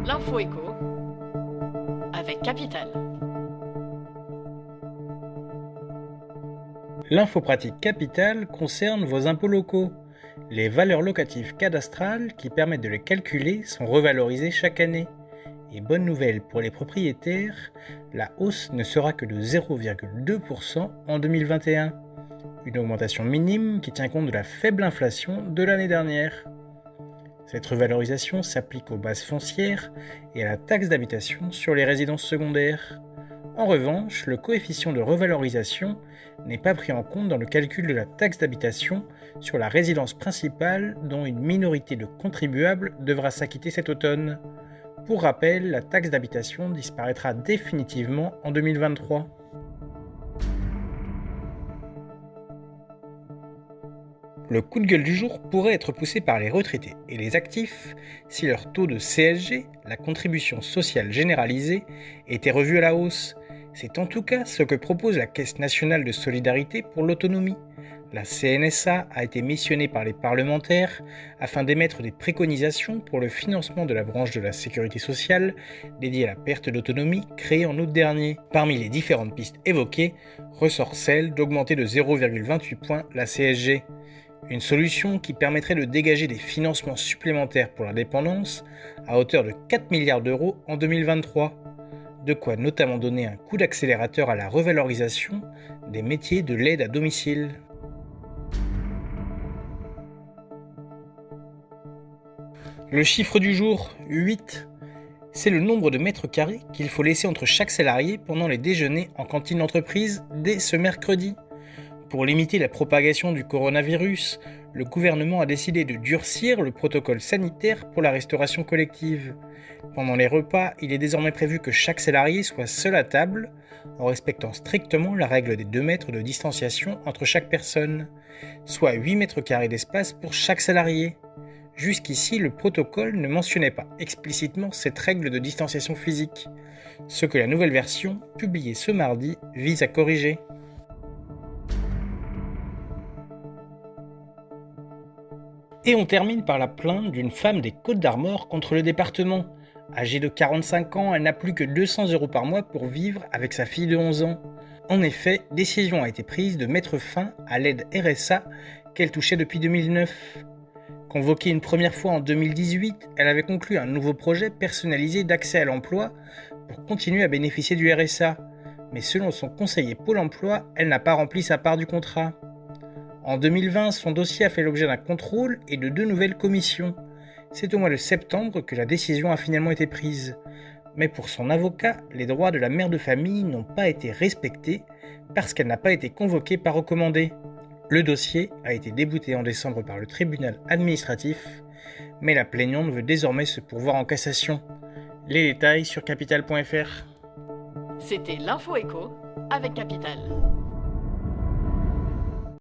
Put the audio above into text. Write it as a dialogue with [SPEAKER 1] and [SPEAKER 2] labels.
[SPEAKER 1] L'info éco avec Capital.
[SPEAKER 2] L'info pratique Capital concerne vos impôts locaux. Les valeurs locatives cadastrales qui permettent de les calculer sont revalorisées chaque année. Et bonne nouvelle pour les propriétaires, la hausse ne sera que de 0,2% en 2021. Une augmentation minime qui tient compte de la faible inflation de l'année dernière. Cette revalorisation s'applique aux bases foncières et à la taxe d'habitation sur les résidences secondaires. En revanche, le coefficient de revalorisation n'est pas pris en compte dans le calcul de la taxe d'habitation sur la résidence principale dont une minorité de contribuables devra s'acquitter cet automne. Pour rappel, la taxe d'habitation disparaîtra définitivement en 2023. Le coup de gueule du jour pourrait être poussé par les retraités et les actifs si leur taux de CSG, la contribution sociale généralisée, était revu à la hausse. C'est en tout cas ce que propose la Caisse nationale de solidarité pour l'autonomie. La CNSA a été missionnée par les parlementaires afin d'émettre des préconisations pour le financement de la branche de la sécurité sociale dédiée à la perte d'autonomie créée en août dernier. Parmi les différentes pistes évoquées, ressort celle d'augmenter de 0,28 points la CSG. Une solution qui permettrait de dégager des financements supplémentaires pour la dépendance à hauteur de 4 milliards d'euros en 2023. De quoi notamment donner un coup d'accélérateur à la revalorisation des métiers de l'aide à domicile. Le chiffre du jour, 8. C'est le nombre de mètres carrés qu'il faut laisser entre chaque salarié pendant les déjeuners en cantine d'entreprise dès ce mercredi. Pour limiter la propagation du coronavirus, le gouvernement a décidé de durcir le protocole sanitaire pour la restauration collective. Pendant les repas, il est désormais prévu que chaque salarié soit seul à table, en respectant strictement la règle des 2 mètres de distanciation entre chaque personne, soit 8 mètres carrés d'espace pour chaque salarié. Jusqu'ici, le protocole ne mentionnait pas explicitement cette règle de distanciation physique, ce que la nouvelle version, publiée ce mardi, vise à corriger. Et on termine par la plainte d'une femme des Côtes-d'Armor contre le département. Âgée de 45 ans, elle n'a plus que 200 € par mois pour vivre avec sa fille de 11 ans. En effet, décision a été prise de mettre fin à l'aide RSA qu'elle touchait depuis 2009. Convoquée une première fois en 2018, elle avait conclu un nouveau projet personnalisé d'accès à l'emploi pour continuer à bénéficier du RSA. Mais selon son conseiller Pôle emploi, elle n'a pas rempli sa part du contrat. En 2020, son dossier a fait l'objet d'un contrôle et de 2 nouvelles commissions. C'est au mois de septembre que la décision a finalement été prise. Mais pour son avocat, les droits de la mère de famille n'ont pas été respectés parce qu'elle n'a pas été convoquée par recommandé. Le dossier a été débouté en décembre par le tribunal administratif, mais la plaignante veut désormais se pourvoir en cassation. Les détails sur capital.fr.
[SPEAKER 1] C'était l'info éco avec Capital.